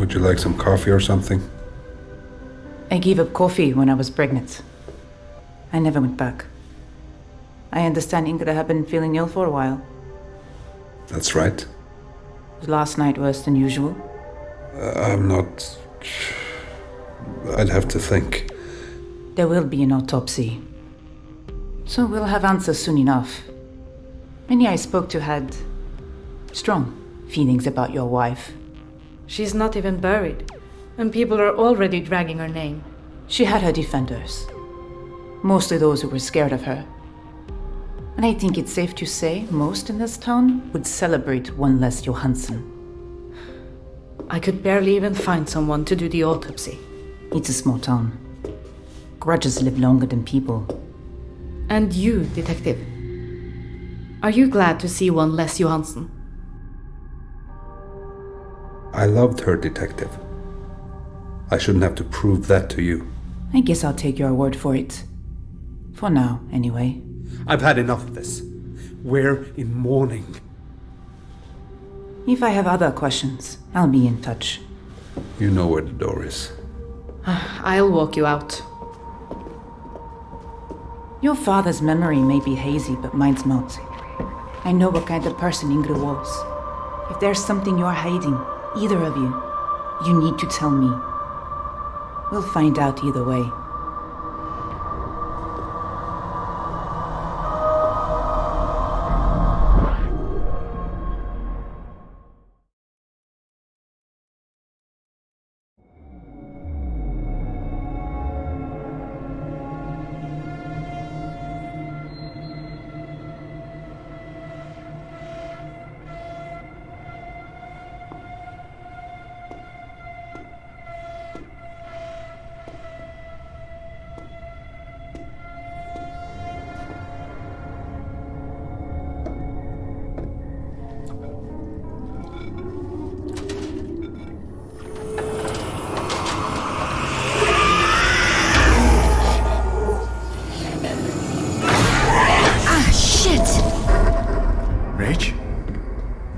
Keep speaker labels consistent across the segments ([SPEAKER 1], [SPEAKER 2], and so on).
[SPEAKER 1] Would you like some coffee or something?
[SPEAKER 2] I gave up coffee when I was pregnant. I never went back. I understand Ingrid had been feeling ill for a while.
[SPEAKER 1] That's right.
[SPEAKER 2] Was last night worse than usual?
[SPEAKER 1] I'm not... I'd have to think.
[SPEAKER 2] There will be an autopsy. So we'll have answers soon enough. Many I spoke to had strong feelings about your wife.
[SPEAKER 3] She's not even buried, and people are already dragging her name.
[SPEAKER 2] She had her defenders. Mostly those who were scared of her. And I think it's safe to say most in this town would celebrate one less Johansson.
[SPEAKER 3] I could barely even find someone to do the autopsy.
[SPEAKER 2] It's a small town. Grudges live longer than people.
[SPEAKER 3] And you, detective. Are you glad to see one less Johansson?
[SPEAKER 1] I loved her, detective. I shouldn't have to prove that to you.
[SPEAKER 2] I guess I'll take your word for it. For now, anyway.
[SPEAKER 4] I've had enough of this. We're in mourning.
[SPEAKER 2] If I have other questions, I'll be in touch.
[SPEAKER 1] You know where the door is.
[SPEAKER 3] I'll walk you out.
[SPEAKER 2] Your father's memory may be hazy, but mine's not. I know what kind of person Ingrid was. If there's something you're hiding, either of you, you need to tell me. We'll find out either way.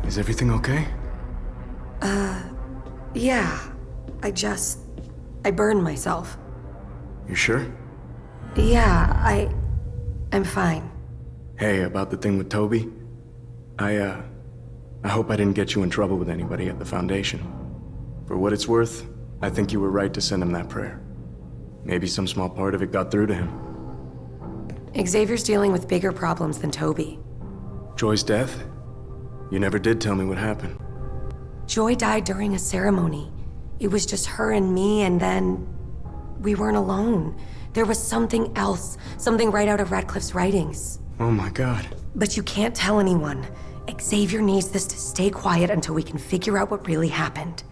[SPEAKER 5] Is everything okay?
[SPEAKER 6] Yeah. I burned myself.
[SPEAKER 5] You sure?
[SPEAKER 6] Yeah, I'm fine.
[SPEAKER 5] Hey, about the thing with Toby? I hope I didn't get you in trouble with anybody at the Foundation. For what it's worth, I think you were right to send him that prayer. Maybe some small part of it got through to him.
[SPEAKER 6] Xavier's dealing with bigger problems than Toby.
[SPEAKER 5] Joy's death? You never did tell me what happened.
[SPEAKER 6] Joy died during a ceremony. It was just her and me, and then we weren't alone. There was something else, something right out of Radcliffe's writings.
[SPEAKER 5] Oh my God.
[SPEAKER 6] But you can't tell anyone. Xavier needs this to stay quiet until we can figure out what really happened.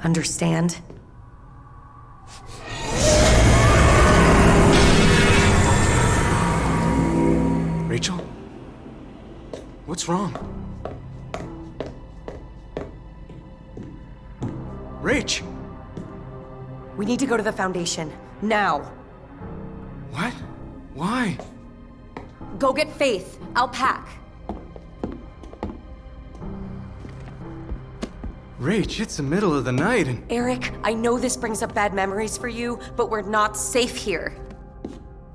[SPEAKER 6] Understand?
[SPEAKER 5] Rachel? What's wrong? Rach!
[SPEAKER 6] We need to go to the Foundation. Now.
[SPEAKER 5] What? Why?
[SPEAKER 6] Go get Faith. I'll pack.
[SPEAKER 5] Rach, it's the middle of the night and...
[SPEAKER 6] Eric, I know this brings up bad memories for you, but we're not safe here.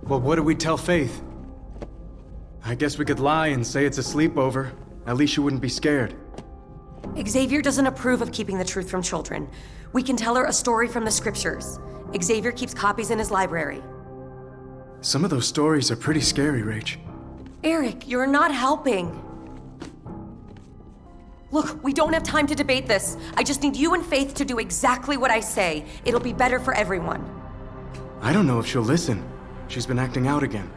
[SPEAKER 5] Well, what do we tell Faith? I guess we could lie and say it's a sleepover. At least she wouldn't be scared.
[SPEAKER 6] Xavier doesn't approve of keeping the truth from children. We can tell her a story from the scriptures. Xavier keeps copies in his library.
[SPEAKER 5] Some of those stories are pretty scary, Rach.
[SPEAKER 6] Eric, you're not helping. Look, we don't have time to debate this. I just need you and Faith to do exactly what I say. It'll be better for everyone.
[SPEAKER 5] I don't know if she'll listen. She's been acting out again.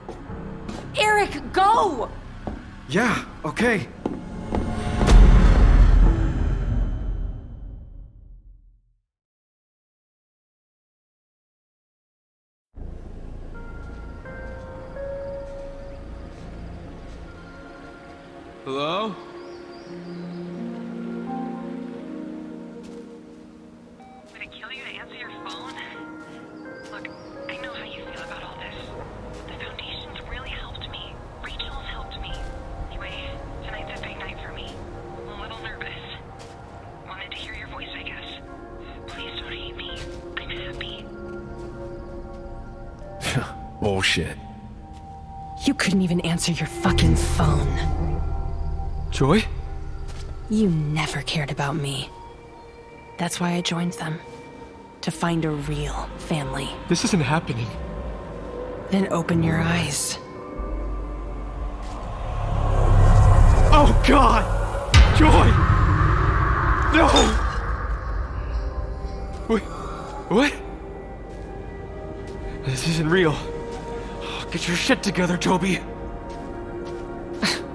[SPEAKER 6] Eric, go!
[SPEAKER 5] Yeah, okay.
[SPEAKER 7] Hello?
[SPEAKER 8] Would it kill you to answer your phone? Look, I know how you feel about all this. The Foundation's really helped me. Rachel's helped me. Anyway, tonight's a big night for me. I'm a little nervous. Wanted to hear your voice, I guess.
[SPEAKER 7] bullshit.
[SPEAKER 6] You couldn't even answer your fucking phone.
[SPEAKER 7] Joy?
[SPEAKER 6] You never cared about me. That's why I joined them. To find a real family.
[SPEAKER 7] This isn't happening.
[SPEAKER 6] Then open your eyes.
[SPEAKER 7] Oh God! Joy! No! Wait, what? This isn't real. Get your shit together, Toby.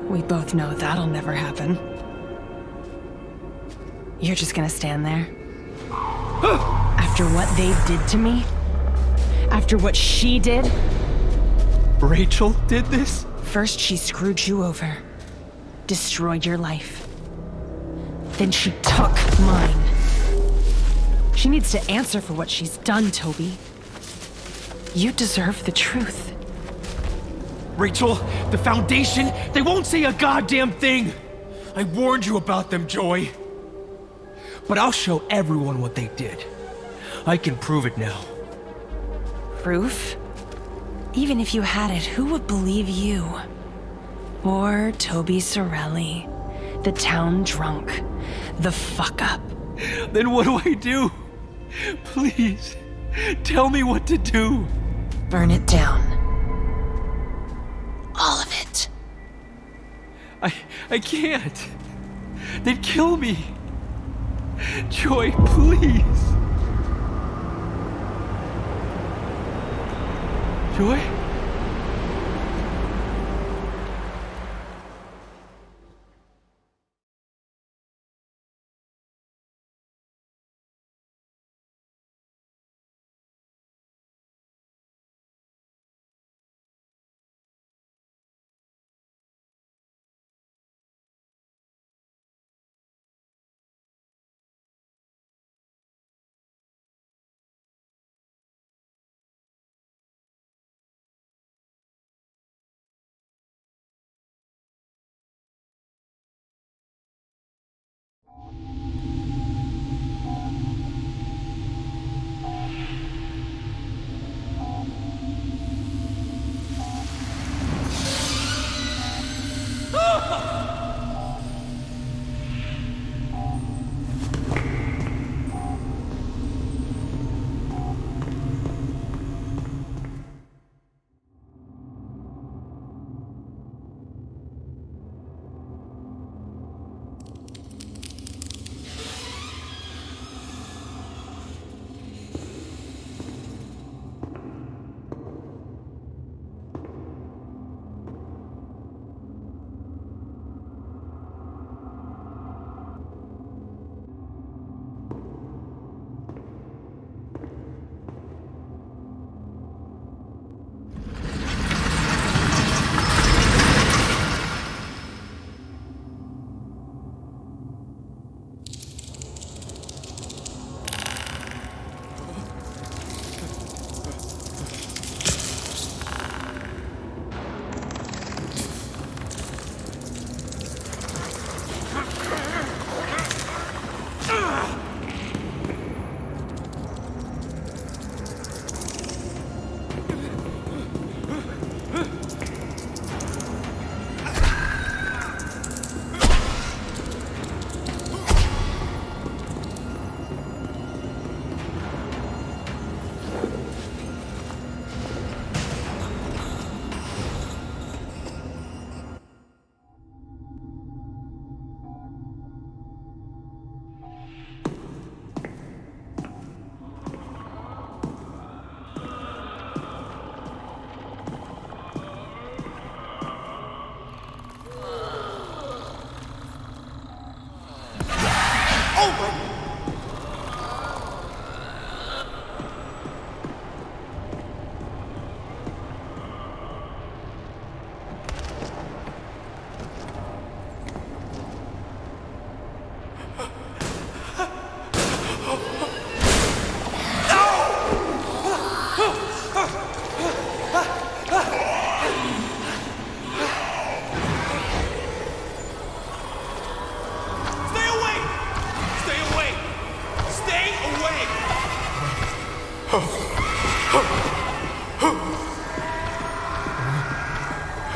[SPEAKER 6] We both know that'll never happen. You're just gonna stand there? After what they did to me? After what she did?
[SPEAKER 7] Rachel did this?
[SPEAKER 6] First she screwed you over. Destroyed your life. Then she took mine. She needs to answer for what she's done, Toby. You deserve the truth.
[SPEAKER 7] Rachel, the Foundation, they won't say a goddamn thing! I warned you about them, Joy. But I'll show everyone what they did. I can prove it now.
[SPEAKER 6] Proof? Even if you had it, who would believe you? Or Toby Sorelli, the town drunk, the fuck-up.
[SPEAKER 7] Then what do I do? Please, tell me what to do.
[SPEAKER 6] Burn it down. All of it.
[SPEAKER 7] I can't. They'd kill me. Joy, please. Joy?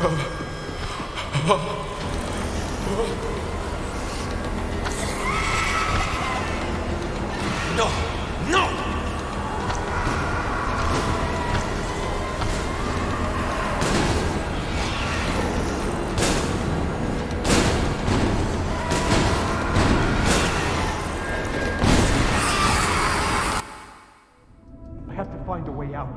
[SPEAKER 7] No! No! I have to find a way out.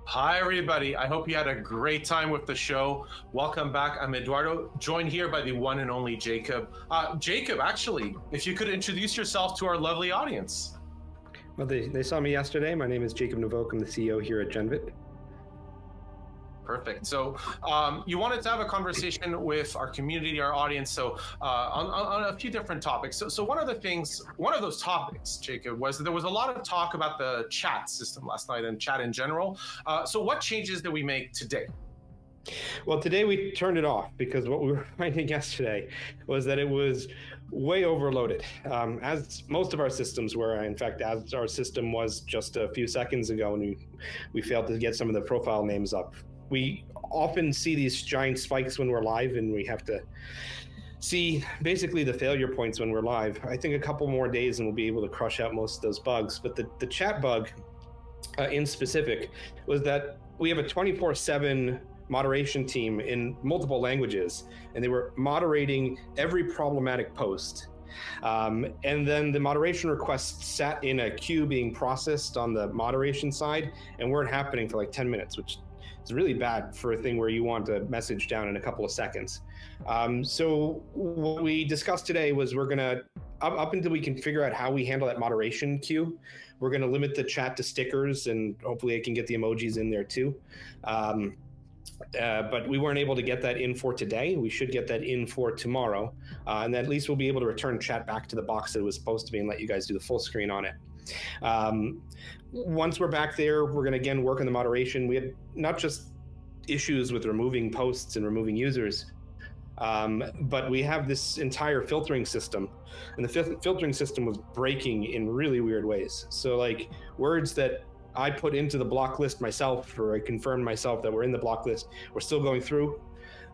[SPEAKER 9] Hi, everybody. I hope you had a great time with the show. Welcome back. I'm Eduardo, joined here by the one and only Jacob. Jacob, actually, if you could introduce yourself to our lovely audience.
[SPEAKER 10] Well, they saw me yesterday. My name is Jacob Novok. I'm the CEO here at Genvit.
[SPEAKER 9] Perfect. So you wanted to have a conversation with our community, our audience, so on a few different topics. So one of those topics, Jacob, was that there was a lot of talk about the chat system last night and chat in general. So what changes did we make today?
[SPEAKER 10] Well, today we turned it off because what we were finding yesterday was that it was way overloaded, as most of our systems were. In fact, as our system was just a few seconds ago, and we failed to get some of the profile names up. We often see these giant spikes when we're live, and we have to see basically the failure points when we're live. I think a couple more days and we'll be able to crush out most of those bugs. But the chat bug in specific was that we have a 24/7 moderation team in multiple languages, and they were moderating every problematic post. And then the moderation requests sat in a queue being processed on the moderation side and weren't happening for like 10 minutes, which is really bad for a thing where you want a message down in a couple of seconds. So what we discussed today was we're gonna, up until we can figure out how we handle that moderation queue, we're gonna limit the chat to stickers, and hopefully I can get the emojis in there too. But we weren't able to get that in for today. We should get that in for tomorrow. And at least we'll be able to return chat back to the box that it was supposed to be and let you guys do the full screen on it. Once we're back there, we're going to again work on the moderation. We had not just issues with removing posts and removing users, but we have this entire filtering system, and the filtering system was breaking in really weird ways. So like words that I put into the block list myself, or I confirmed myself that we're in the block list, we're still going through,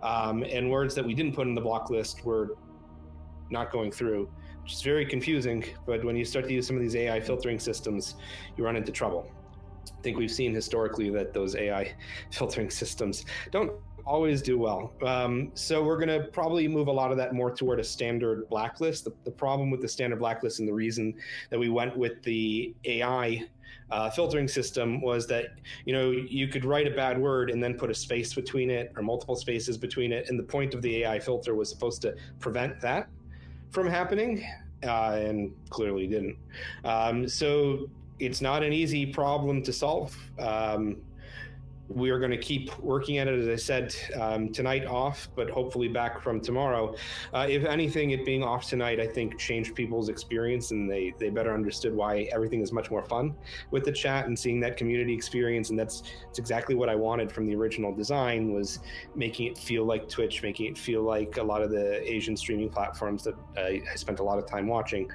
[SPEAKER 10] and words that we didn't put in the block list were not going through. which is very confusing. But when you start to use some of these AI filtering systems, you run into trouble. I think we've seen historically that those AI filtering systems don't always do well. So we're going to probably move a lot of that more toward a standard blacklist. The problem with the standard blacklist, and the reason that we went with the AI filtering system, was that you could write a bad word and then put a space between it or multiple spaces between it, and the point of the AI filter was supposed to prevent that from happening, and clearly didn't. So it's not an easy problem to solve. We are going to keep working at it, as I said, tonight off, but hopefully back from tomorrow. If anything, it being off tonight, I think changed people's experience, and they better understood why everything is much more fun with the chat and seeing that community experience. And that's exactly what I wanted from the original design, was making it feel like Twitch, making it feel like a lot of the Asian streaming platforms that I spent a lot of time watching.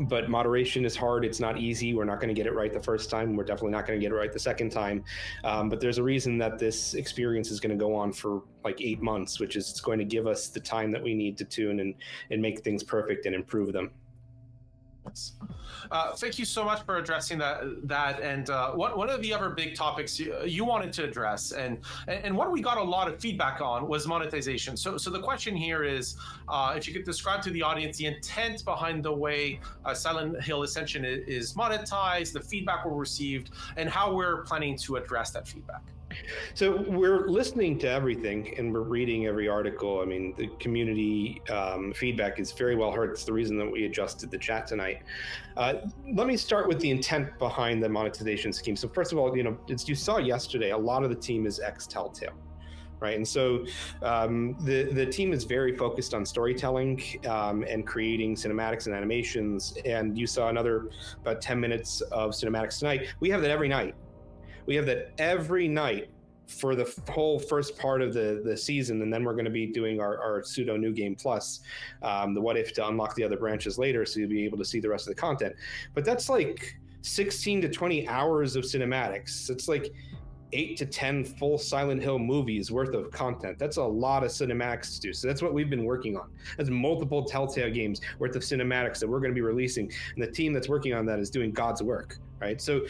[SPEAKER 10] But moderation is hard. It's not easy. We're not going to get it right the first time. We're definitely not going to get it right the second time. But there's a reason that this experience is going to go on for like 8 months, which is it's going to give us the time that we need to tune and make things perfect and improve them.
[SPEAKER 9] Thank you so much for addressing that. And one of the other big topics you wanted to address, and what we got a lot of feedback on, was monetization. So the question here is, if you could describe to the audience the intent behind the way Silent Hill Ascension is monetized, the feedback we received, and how we're planning to address that feedback.
[SPEAKER 10] So we're listening to everything and we're reading every article. I mean, the community feedback is very well heard. It's the reason that we adjusted the chat tonight. Let me start with the intent behind the monetization scheme. So first of all, as you saw yesterday, a lot of the team is ex-Telltale. Right. And so the team is very focused on storytelling and creating cinematics and animations. And you saw another about 10 minutes of cinematics tonight. We have that every night. We have that every night for the whole first part of the season, and then we're going to be doing our pseudo new game plus, the what if to unlock the other branches later, so you'll be able to see the rest of the content. But that's like 16 to 20 hours of cinematics. It's like 8 to 10 full Silent Hill movies worth of content. That's a lot of cinematics to do. So that's what we've been working on. That's multiple Telltale games worth of cinematics that we're going to be releasing, and the team that's working on that is doing God's work, right? So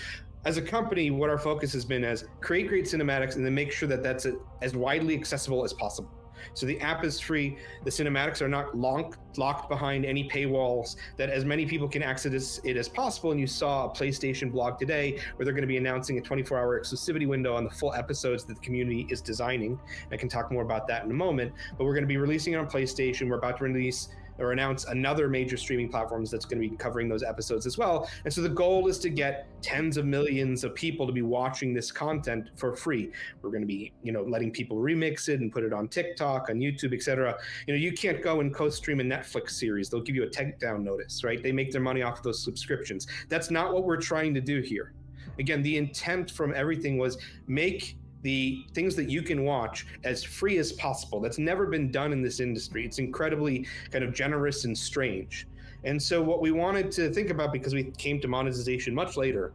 [SPEAKER 10] as a company, what our focus has been is create great cinematics and then make sure that that's as widely accessible as possible. So the app is free. The cinematics are not locked behind any paywalls, that as many people can access it as possible. And you saw a PlayStation blog today where they're going to be announcing a 24-hour exclusivity window on the full episodes that the community is designing. I can talk more about that in a moment, but we're going to be releasing it on PlayStation. We're about to release or announce another major streaming platforms that's going to be covering those episodes as well. And so the goal is to get tens of millions of people to be watching this content for free. We're going to be, letting people remix it and put it on TikTok, on YouTube, etc. You can't go and co-stream a Netflix series. They'll give you a takedown notice, right? They make their money off of those subscriptions. That's not what we're trying to do here. Again, the intent from everything was make the things that you can watch as free as possible. That's never been done in this industry. It's incredibly kind of generous and strange. And so what we wanted to think about, because we came to monetization much later,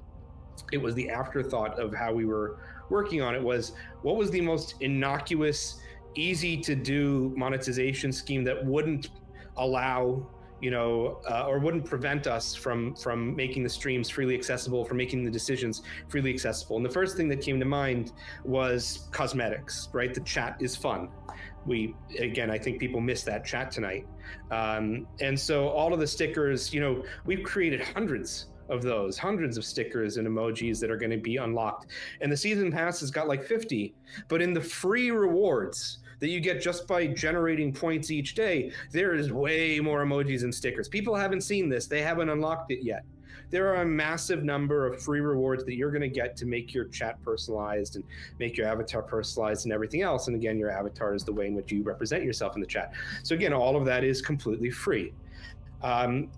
[SPEAKER 10] it was the afterthought of how we were working on it, was what was the most innocuous, easy to do monetization scheme that wouldn't allow or wouldn't prevent us from making the streams freely accessible, from making the decisions freely accessible. And the first thing that came to mind was cosmetics, right? The chat is fun. I think people missed that chat tonight. And so all of the stickers, we've created hundreds of stickers and emojis that are going to be unlocked. And the season pass has got like 50, but in the free rewards that you get just by generating points each day, there is way more emojis and stickers. People haven't seen this. They haven't unlocked it yet. There are a massive number of free rewards that you're going to get to make your chat personalized and make your avatar personalized and everything else. And again, your avatar is the way in which you represent yourself in the chat. So again, all of that is completely free. And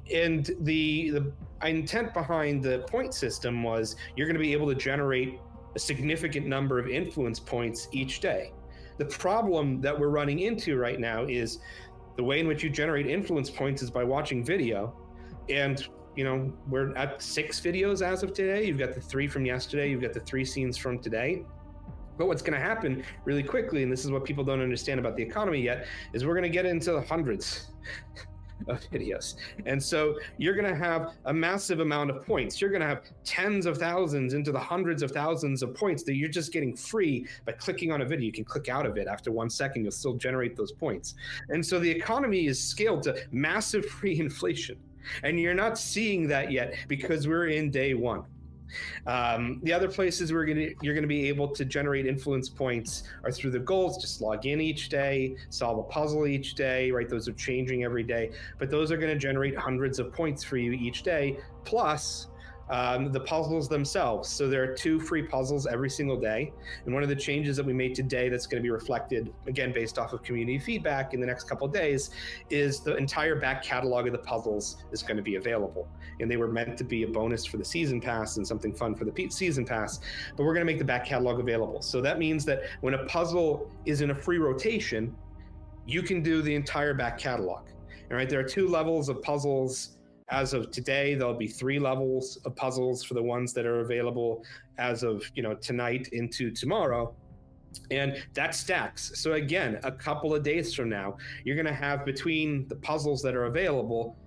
[SPEAKER 10] the intent behind the point system was you're going to be able to generate a significant number of influence points each day. The problem that we're running into right now is the way in which you generate influence points is by watching video. And, we're at 6 videos as of today. You've got the 3 from yesterday. You've got the 3 scenes from today. But what's going to happen really quickly, and this is what people don't understand about the economy yet, is we're going to get into the hundreds. of videos. And so you're going to have a massive amount of points. You're going to have tens of thousands into the hundreds of thousands of points that you're just getting free by clicking on a video. You can click out of it after 1 second, you'll still generate those points. And so the economy is scaled to massive free inflation. And you're not seeing that yet because we're in day one. The other places you're going to be able to generate influence points are through the goals. Just log in each day, solve a puzzle each day, right? Those are changing every day, but those are going to generate hundreds of points for you each day, plus the puzzles themselves. So there are 2 free puzzles every single day. And one of the changes that we made today that's going to be reflected, again, based off of community feedback in the next couple of days, is the entire back catalog of the puzzles is going to be available. And they were meant to be a bonus for the season pass and something fun for the season pass, but we're going to make the back catalog available. So that means that when a puzzle is in a free rotation, you can do the entire back catalog. All right, there are 2 levels of puzzles. As of today, there'll be 3 levels of puzzles for the ones that are available as of tonight into tomorrow. And that stacks. So again, a couple of days from now, you're going to have between the puzzles that are available,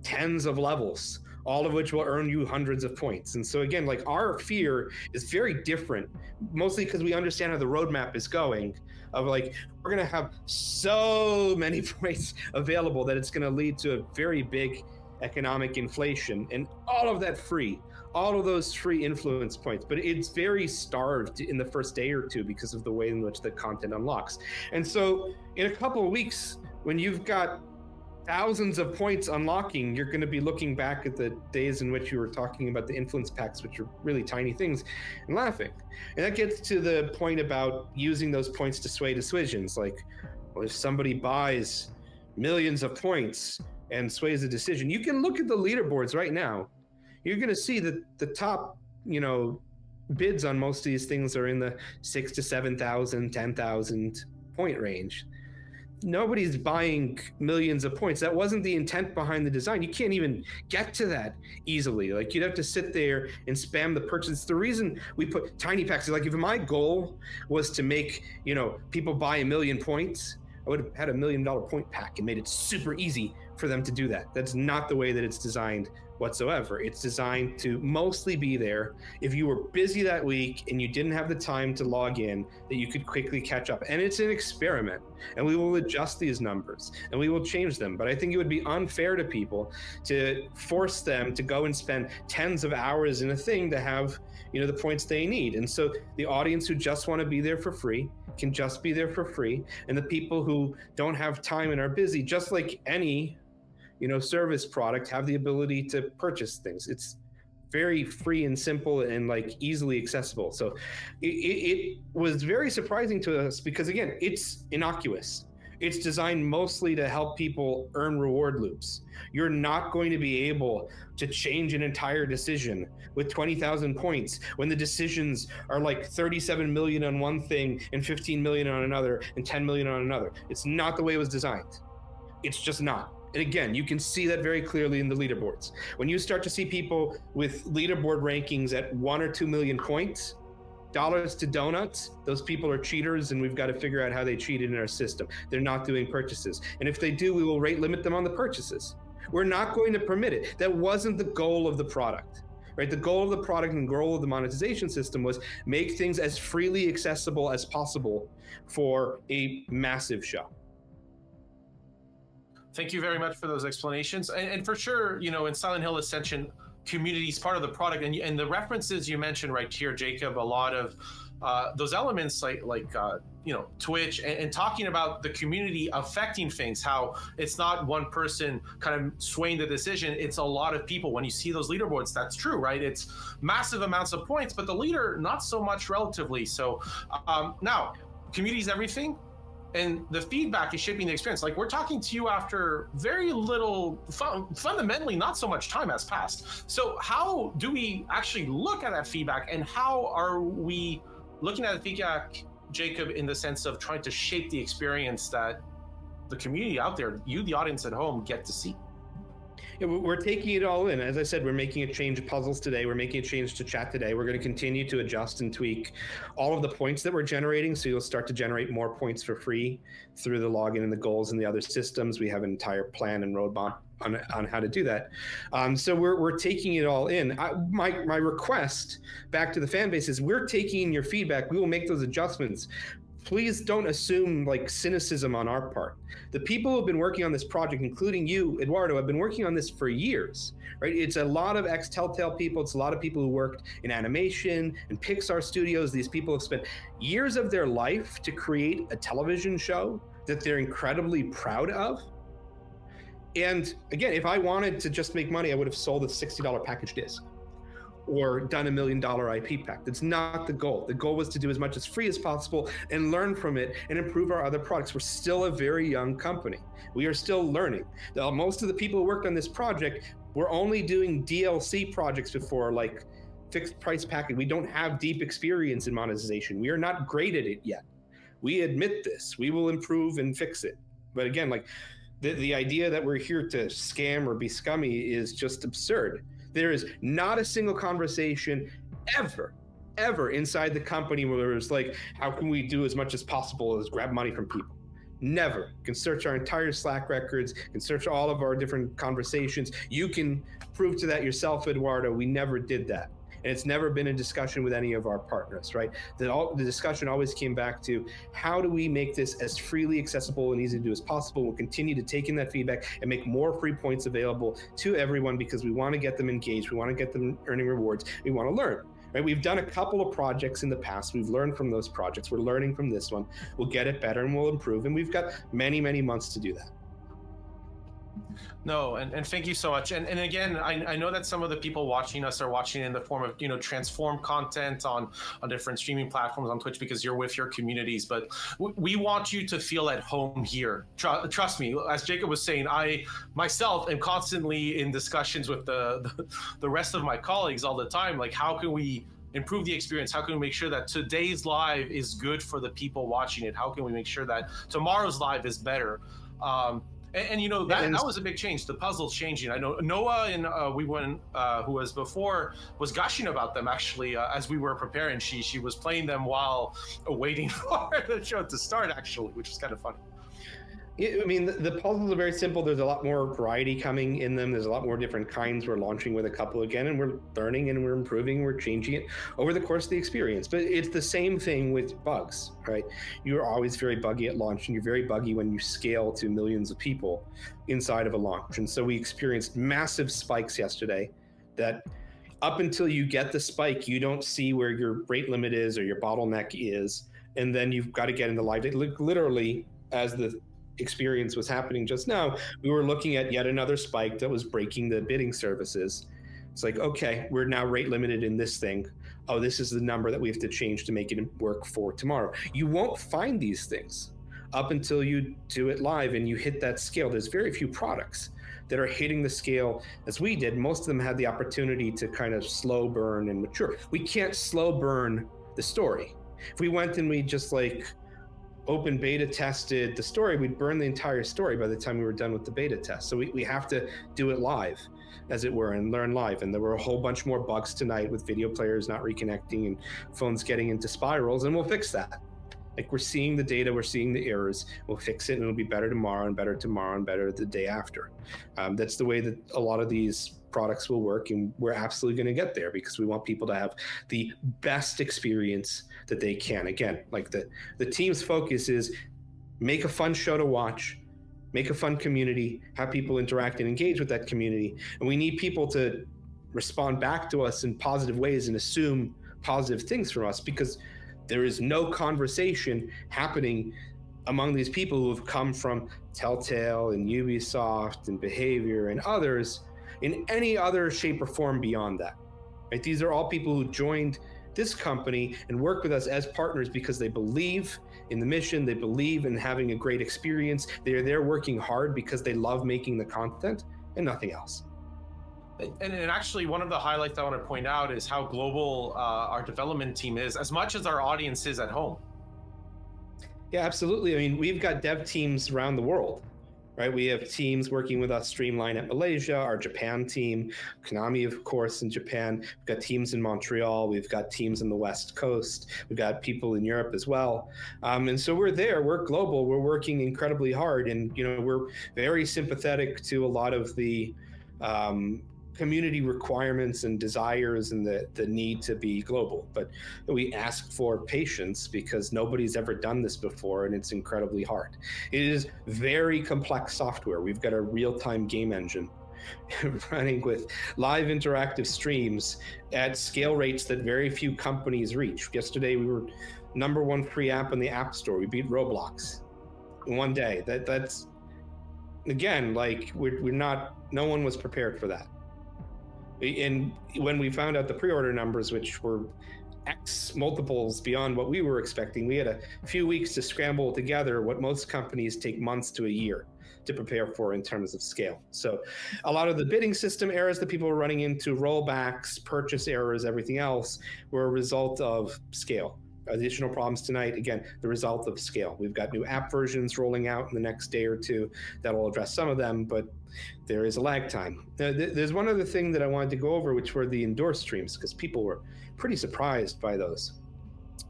[SPEAKER 10] tens of levels, all of which will earn you hundreds of points. And so again, like, our fear is very different, mostly because we understand how the roadmap is going, of like, we're going to have so many points available that it's going to lead to a very big economic inflation, and all of that free, all of those free influence points. But it's very starved in the first day or 2 because of the way in which the content unlocks. And so in a couple of weeks, when you've got thousands of points unlocking, you're going to be looking back at the days in which you were talking about the influence packs, which are really tiny things, and laughing. And that gets to the point about using those points to sway decisions. Like, well, if somebody buys millions of points and sways a decision, you can look at the leaderboards right now. You're going to see that the top, bids on most of these things are in the 6,000 to 7,000, 10,000 point range. Nobody's buying millions of points. That wasn't the intent behind the design. You can't even get to that easily. Like, you'd have to sit there and spam the purchase. The reason we put tiny packs is, like, if my goal was to make, people buy 1 million points, I would have had $1 million point pack and made it super easy for them to do that. That's not the way that it's designed whatsoever. It's designed to mostly be there if you were busy that week and you didn't have the time to log in, that you could quickly catch up. And it's an experiment, and we will adjust these numbers and we will change them. But I think it would be unfair to people to force them to go and spend tens of hours in a thing to have, the points they need. And so the audience who just want to be there for free can just be there for free. And the people who don't have time and are busy, just like any service product, have the ability to purchase things. It's very free and simple and like easily accessible. So it was very surprising to us because, again, it's innocuous. It's designed mostly to help people earn reward loops. You're not going to be able to change an entire decision with 20,000 points when the decisions are like 37 million on one thing and 15 million on another and 10 million on another. It's not the way it was designed. It's just not. And again, you can see that very clearly in the leaderboards. When you start to see people with leaderboard rankings at 1 or 2 million points, dollars to donuts, those people are cheaters, and we've got to figure out how they cheated in our system. They're not doing purchases. And if they do, we will rate limit them on the purchases. We're not going to permit it. That wasn't the goal of the product, right? The goal of the product and goal of the monetization system was make things as freely accessible as possible for a massive show.
[SPEAKER 9] Thank you very much for those explanations. And for sure, in Silent Hill Ascension, community is part of the product. And the references you mentioned right here, Jacob, a lot of those elements like Twitch and talking about the community affecting things, how it's not one person kind of swaying the decision. It's a lot of people. When you see those leaderboards, that's true, right? It's massive amounts of points, but the leader, not so much relatively. So now, community is everything. And the feedback is shaping the experience. Like, we're talking to you after very little, fundamentally not so much time has passed. So how do we actually look at that feedback, and how are we looking at the feedback, Jacob, in the sense of trying to shape the experience that the community out there, you, the audience at home, get to see?
[SPEAKER 10] Yeah, we're taking it all in. As I said, we're making a change of puzzles today. We're making a change to chat today. We're going to continue to adjust and tweak all of the points that we're generating. So you'll start to generate more points for free through the login and the goals and the other systems. We have an entire plan and roadmap on how to do that. So we're taking it all in. My request back to the fan base is we're taking your feedback. We will make those adjustments. Please don't assume like cynicism on our part. The people who have been working on this project, including you, Eduardo, have been working on this for years, right? It's a lot of ex-Telltale people. It's a lot of people who worked in animation and Pixar studios. These people have spent years of their life to create a television show that they're incredibly proud of. And again, if I wanted to just make money, I would have sold a $60 package disc or done $1 million IP pack. That's not the goal. The goal was to do as much as free as possible and learn from it and improve our other products. We're still a very young company. We are still learning. Most of the people who worked on this project were only doing DLC projects before, like fixed price package. We don't have deep experience in monetization. We are not great at it yet. We admit this. We will improve and fix it. But again, like the idea that we're here to scam or be scummy is just absurd. There is not a single conversation ever inside the company where it's like, how can we do as much as possible as grab money from people? Never. You can search our entire Slack records, you can search all of our different conversations. You can prove to that yourself, Eduardo. We never did that. And it's never been a discussion with any of our partners, right? The discussion always came back to how do we make this as freely accessible and easy to do as possible. We'll continue to take in that feedback and make more free points available to everyone because we want to get them engaged. We want to get them earning rewards. We want to learn. Right? We've done a couple of projects in the past. We've learned from those projects. We're learning from this one. We'll get it better and we'll improve. And we've got many, many months to do that.
[SPEAKER 9] No, and thank you so much. And again, I know that some of the people watching us are watching in the form of, transform content on different streaming platforms on Twitch because you're with your communities. But we want you to feel at home here. Trust me, as Jacob was saying, I myself am constantly in discussions with the rest of my colleagues all the time. Like, how can we improve the experience? How can we make sure that today's live is good for the people watching it? How can we make sure that tomorrow's live is better? That was a big change. The puzzle's changing. I know Noah and who was before, was gushing about them actually as we were preparing. She was playing them while waiting for the show to start actually, which is kind of funny.
[SPEAKER 10] I mean, the puzzles are very simple. There's a lot more variety coming in them. There's a lot more different kinds. We're launching with a couple again, and we're learning and we're improving. We're changing it over the course of the experience. But it's the same thing with bugs, right? You're always very buggy at launch, and you're very buggy when you scale to millions of people inside of a launch. And so we experienced massive spikes yesterday that up until you get the spike, you don't see where your rate limit is or your bottleneck is. And then you've got to get into live data. Literally, as the experience was happening just now, we were looking at yet another spike that was breaking the bidding services. It's like, okay, we're now rate limited in this thing. Oh, this is the number that we have to change to make it work for tomorrow. You won't find these things up until you do it live and you hit that scale. There's very few products that are hitting the scale as we did. Most of them had the opportunity to kind of slow burn and mature. We can't slow burn the story. If we went and we just like open beta tested the story, we'd burn the entire story by the time we were done with the beta test. So we have to do it live, as it were, and learn live. And there were a whole bunch more bugs tonight with video players not reconnecting and phones getting into spirals, and we'll fix that. Like, we're seeing the data, we're seeing the errors, we'll fix it, and it'll be better tomorrow and better tomorrow and better the day after. That's the way that a lot of these products will work, and we're absolutely going to get there because we want people to have the best experience that they can. Again, like the team's focus is make a fun show to watch, make a fun community, have people interact and engage with that community. And we need people to respond back to us in positive ways and assume positive things from us, because there is no conversation happening among these people who have come from Telltale and Ubisoft and Behavior and others in any other shape or form beyond that. Right? These are all people who joined this company and work with us as partners because they believe in the mission, they believe in having a great experience. They're there working hard because they love making the content and nothing else.
[SPEAKER 9] And actually, one of the highlights I want to point out is how global our development team is, as much as our audience is at home.
[SPEAKER 10] Yeah, absolutely. I mean, we've got dev teams around the world, right? We have teams working with us, Streamline at Malaysia, our Japan team, Konami, of course, in Japan. We've got teams in Montreal. We've got teams in the West Coast. We've got people in Europe as well. And so we're there. We're global. We're working incredibly hard. And, we're very sympathetic to a lot of the community requirements and desires and the need to be global. But we ask for patience because nobody's ever done this before, and it's incredibly hard. It is very complex software. We've got a real-time game engine running with live interactive streams at scale rates that very few companies reach. Yesterday, we were #1 free app in the App Store. We beat Roblox in one day. That's again, like we're not. No one was prepared for that. And when we found out the pre-order numbers, which were X multiples beyond what we were expecting, we had a few weeks to scramble together what most companies take months to a year to prepare for in terms of scale. So a lot of the bidding system errors that people were running into, rollbacks, purchase errors, everything else, were a result of scale. Additional problems tonight, again, the result of scale. We've got new app versions rolling out in the next day or two that will address some of them, but there is a lag time. There's one other thing that I wanted to go over, which were the indoor streams, because people were pretty surprised by those.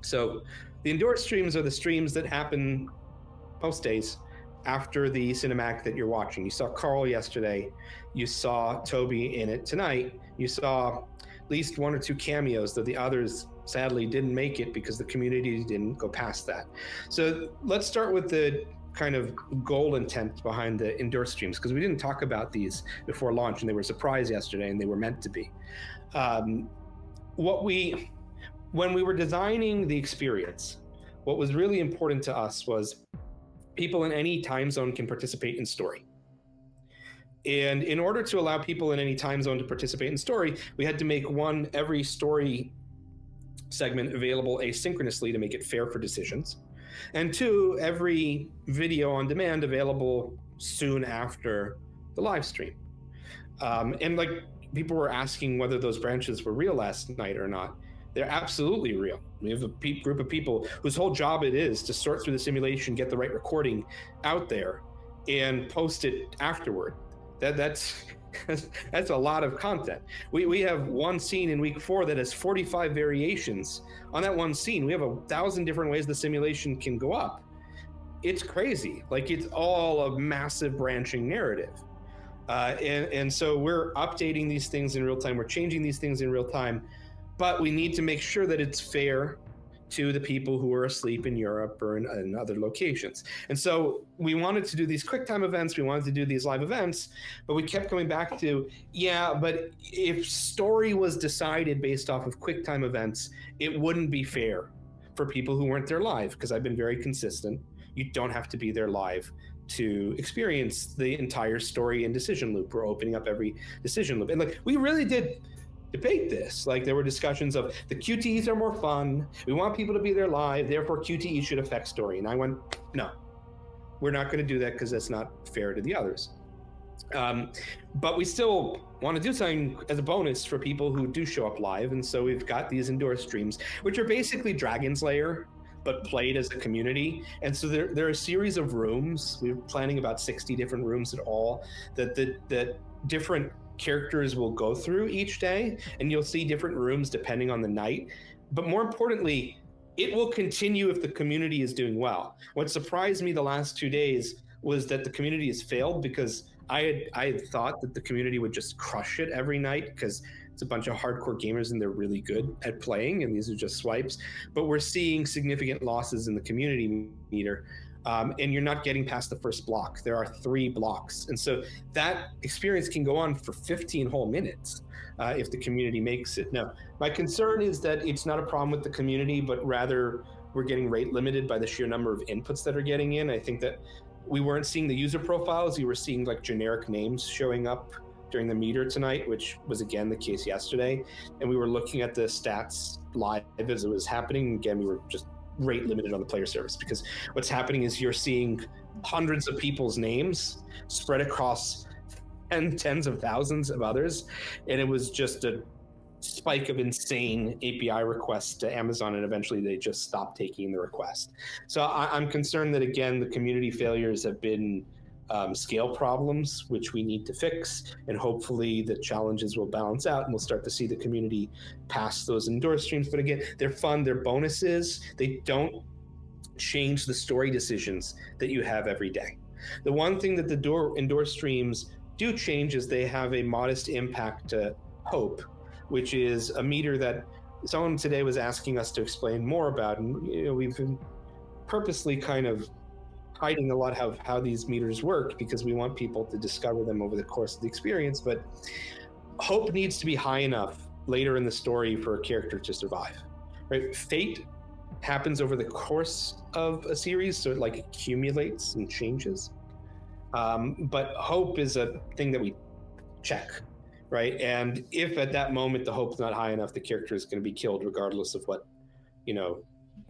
[SPEAKER 10] So the indoor streams are the streams that happen most days after the cinematic that you're watching. You saw Carl yesterday. You saw Toby in it tonight. You saw at least 1 or 2 cameos, though the others sadly didn't make it because the community didn't go past that. So let's start with the kind of goal intent behind the indoor streams, because we didn't talk about these before launch, and they were a surprise yesterday, and they were meant to be. When we were designing the experience, what was really important to us was people in any time zone can participate in story. And in order to allow people in any time zone to participate in story, we had to make every story segment available asynchronously to make it fair for decisions. And 2, every video on demand available soon after the live stream. And like people were asking whether those branches were real last night or not. They're absolutely real. We have a group of people whose whole job it is to sort through the simulation, get the right recording out there, and post it afterward. That's a lot of content. We have one scene in week 4 that has 45 variations on that one scene. We have 1,000 different ways the simulation can go up. It's crazy. Like, it's all a massive branching narrative. And so we're updating these things in real time. We're changing these things in real time. But we need to make sure that it's fair to the people who are asleep in Europe or in other locations. And so we wanted to do these QuickTime events. We wanted to do these live events, but we kept coming back to, but if story was decided based off of QuickTime events, it wouldn't be fair for people who weren't there live, because I've been very consistent. You don't have to be there live to experience the entire story and decision loop. We're opening up every decision loop. And like, we really did debate this. Like, there were discussions of the QTEs are more fun. We want people to be there live. Therefore, QTE should affect story. And I went, no, we're not going to do that because that's not fair to the others. But we still want to do something as a bonus for people who do show up live. And so we've got these indoor streams, which are basically Dragon's Lair, but played as a community. And so there are a series of rooms. We're planning about 60 different rooms at all that different characters will go through each day, and you'll see different rooms depending on the night. But more importantly, it will continue if the community is doing well. What surprised me the last 2 days was that the community has failed, because I had thought that the community would just crush it every night because it's a bunch of hardcore gamers and they're really good at playing, and these are just swipes. But we're seeing significant losses in the community meter. And you're not getting past the first block. There are 3 blocks. And so that experience can go on for 15 whole minutes if the community makes it. Now, my concern is that it's not a problem with the community, but rather we're getting rate limited by the sheer number of inputs that are getting in. I think that we weren't seeing the user profiles. You were seeing like generic names showing up during the meter tonight, which was again the case yesterday. And we were looking at the stats live as it was happening. Again, we were just rate limited on the player service, because what's happening is you're seeing hundreds of people's names spread across tens of thousands of others, and it was just a spike of insane API requests to Amazon, and eventually they just stopped taking the request. So I'm concerned that, again, the community failures have been scale problems, which we need to fix, and hopefully the challenges will balance out, and we'll start to see the community pass those endure streams. But again, they're fun, they're bonuses. They don't change the story decisions that you have every day. The one thing that the endure streams do change is they have a modest impact to hope, which is a meter that someone today was asking us to explain more about. And we've been purposely kind of hiding a lot of how these meters work because we want people to discover them over the course of the experience. But hope needs to be high enough later in the story for a character to survive, right? Fate happens over the course of a series, so it like accumulates and changes. But hope is a thing that we check, right? And if at that moment the hope's not high enough, the character is going to be killed regardless of what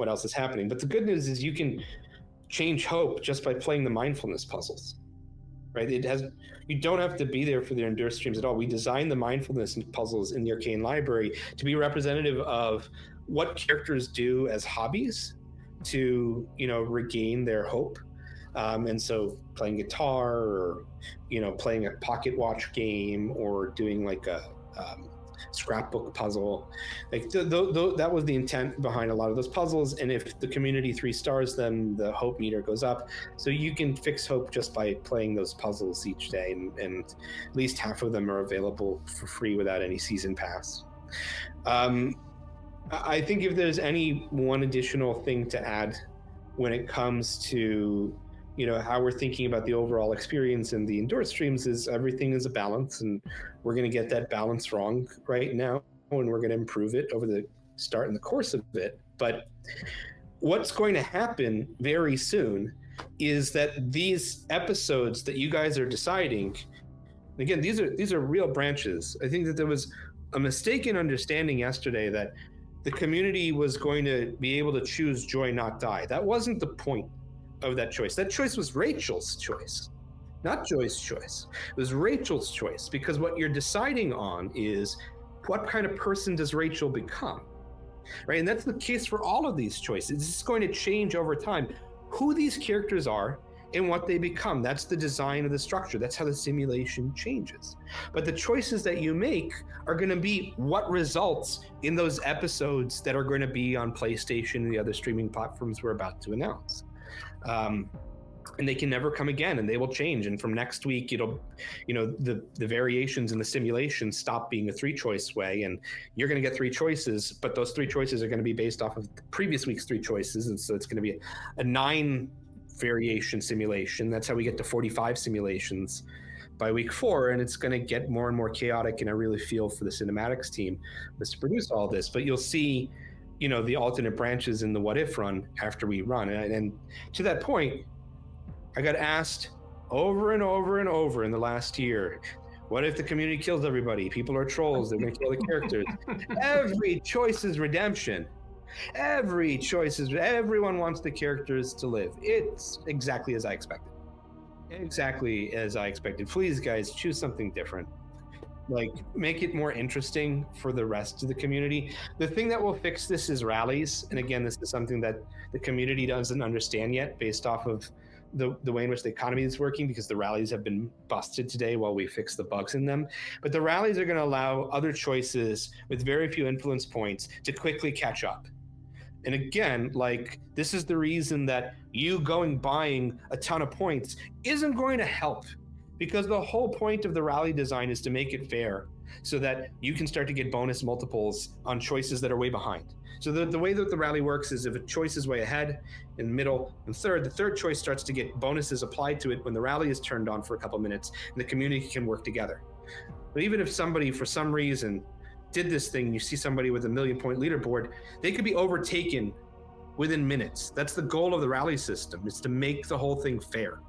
[SPEAKER 10] else is happening. But the good news is you can change hope just by playing the mindfulness puzzles, right? You don't have to be there for the endure streams at all. We designed the mindfulness puzzles in the Arcane Library to be representative of what characters do as hobbies to regain their hope. And so playing guitar, or playing a pocket watch game, or doing like a scrapbook puzzle, like that was the intent behind a lot of those puzzles. And if the community 3 stars them, the hope meter goes up. So you can fix hope just by playing those puzzles each day, and at least half of them are available for free without any season pass. I think if there's any one additional thing to add when it comes to how we're thinking about the overall experience and the endure streams, is everything is a balance, and we're going to get that balance wrong right now, and we're going to improve it over the start and the course of it. But what's going to happen very soon is that these episodes that you guys are deciding, again, these are real branches. I think that there was a mistaken understanding yesterday that the community was going to be able to choose joy, not die. That wasn't the point of that choice. That choice was Rachel's choice, not Joy's choice. It was Rachel's choice, because what you're deciding on is what kind of person does Rachel become, right? And that's the case for all of these choices. It's going to change over time who these characters are and what they become. That's the design of the structure. That's how the simulation changes. But the choices that you make are going to be what results in those episodes that are going to be on PlayStation and the other streaming platforms we're about to announce. And they can never come again, and they will change. And from next week, it'll, the variations in the simulation stop being a 3-choice way, and you're going to get 3 choices, but those 3 choices are going to be based off of the previous week's 3 choices. And so it's going to be a 9 variation simulation. That's how we get to 45 simulations by week 4. And it's going to get more and more chaotic. And I really feel for the cinematics team was to produce all this, but you'll see, the alternate branches in the what if run after we run. And to that point, I got asked over and over and over in the last year, what if the community kills everybody? People are trolls. They're going to kill the characters. Every choice is redemption. Every choice is, everyone wants the characters to live. It's exactly as I expected. Exactly as I expected. Please, guys, choose something different. Like, make it more interesting for the rest of the community. The thing that will fix this is rallies. And again, this is something that the community doesn't understand yet based off of the way in which the economy is working, because the rallies have been busted today while we fix the bugs in them. But the rallies are going to allow other choices with very few influence points to quickly catch up. And again, like, this is the reason that you buying a ton of points isn't going to help, because the whole point of the rally design is to make it fair so that you can start to get bonus multiples on choices that are way behind. So the way that the rally works is if a choice is way ahead, in the middle, and third, the third choice starts to get bonuses applied to it when the rally is turned on for a couple minutes, and the community can work together. But even if somebody, for some reason, did this thing, you see somebody with a 1,000,000-point leaderboard, they could be overtaken within minutes. That's the goal of the rally system, is to make the whole thing fair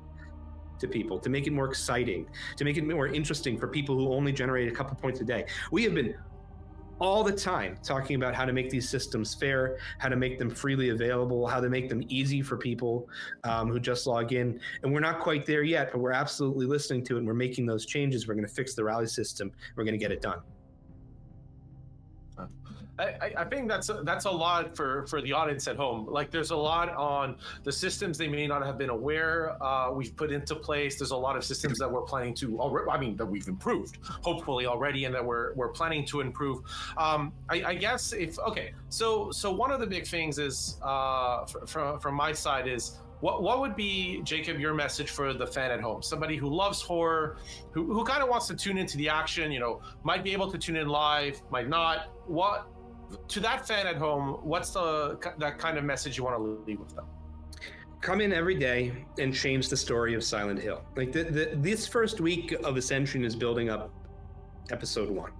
[SPEAKER 10] to people, to make it more exciting, to make it more interesting for people who only generate a couple points a day. We have been all the time talking about how to make these systems fair, how to make them freely available, how to make them easy for people who just log in. And we're not quite there yet, but we're absolutely listening to it, and we're making those changes. We're going to fix the rally system. We're going to get it done.
[SPEAKER 9] I think that's a lot for the audience at home. Like, there's a lot on the systems they may not have been aware we've put into place. There's a lot of systems that we're planning to, that we've improved, hopefully already, and that we're planning to improve. I guess so one of the big things is from my side is, what would be, Jacob, your message for the fan at home? Somebody who loves horror, who kind of wants to tune into the action, might be able to tune in live, might not. To that fan at home, what's that kind of message you want to leave with them?
[SPEAKER 10] Come in every day and change the story of Silent Hill. Like this first week of Ascension is building up episode 1.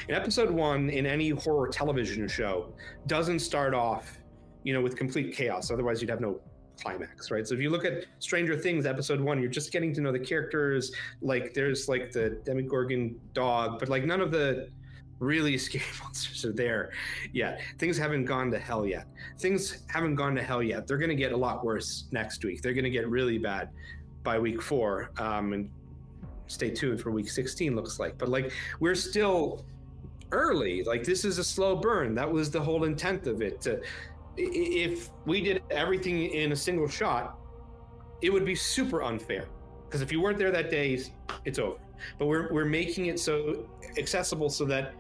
[SPEAKER 10] And episode 1 in any horror television show doesn't start off, with complete chaos. Otherwise, you'd have no climax, right? So if you look at Stranger Things episode 1, you're just getting to know the characters. Like, there's like the Demogorgon dog, but like none of the really scary monsters are there yet. Things haven't gone to hell yet. They're going to get a lot worse next week. They're going to get really bad by week 4. And stay tuned for week 16, looks like. But like, we're still early. Like, this is a slow burn. That was the whole intent of it. If we did everything in a single shot, it would be super unfair. Because if you weren't there that day, it's over. But we're making it so accessible so that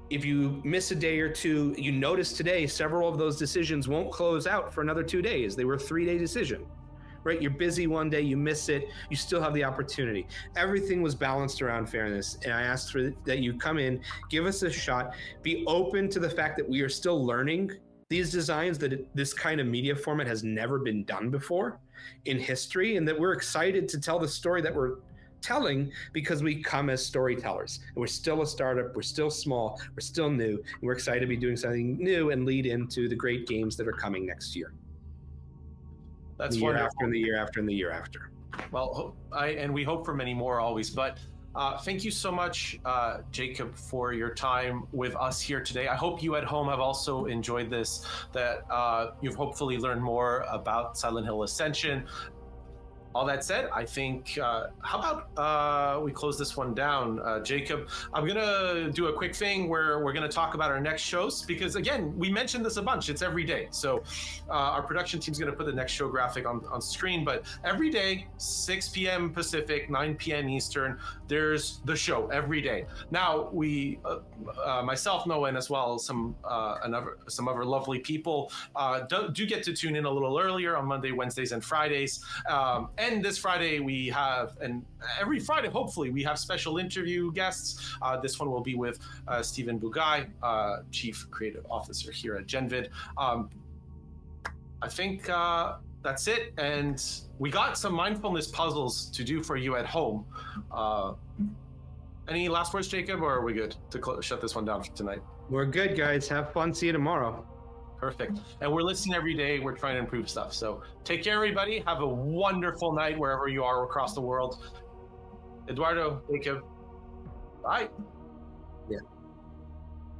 [SPEAKER 10] if you miss a day or two, you notice today several of those decisions won't close out for another 2 days. They were a 3-day decision, right? You're busy one day, you miss it, you still have the opportunity. Everything was balanced around fairness, and I asked for that you come in, give us a shot, be open to the fact that we are still learning these designs, that this kind of media format has never been done before in history, and that we're excited to tell the story that we're telling because we come as storytellers. And we're still a startup, we're still small, we're still new, and we're excited to be doing something new and lead into the great games that are coming next year.
[SPEAKER 9] That's
[SPEAKER 10] the year
[SPEAKER 9] wonderful.
[SPEAKER 10] after and the year after and the year after.
[SPEAKER 9] Well, and we hope for many more always. But thank you so much, Jacob, for your time with us here today. I hope you at home have also enjoyed this, that you've hopefully learned more about Silent Hill Ascension. All that said, I think, how about we close this one down? Jacob, I'm going to do a quick thing where we're going to talk about our next shows, because again, we mentioned this a bunch. It's every day. So our production team's going to put the next show graphic on screen, but every day, 6 p.m. Pacific, 9 p.m. Eastern, there's the show every day. Now, we, myself, Noah, and as well some other lovely people do get to tune in a little earlier on Monday, Wednesdays, and Fridays. And this Friday we have, and every Friday, hopefully, we have special interview guests. This one will be with Stephen Bugay, Chief Creative Officer here at Genvid. I think that's it. And we got some mindfulness puzzles to do for you at home. Any last words, Jacob, or are we good to shut this one down for tonight?
[SPEAKER 10] We're good, guys. Have fun. See you tomorrow.
[SPEAKER 9] Perfect. And we're listening every day. We're trying to improve stuff. So take care, everybody. Have a wonderful night wherever you are across the world. Eduardo, Jacob, bye.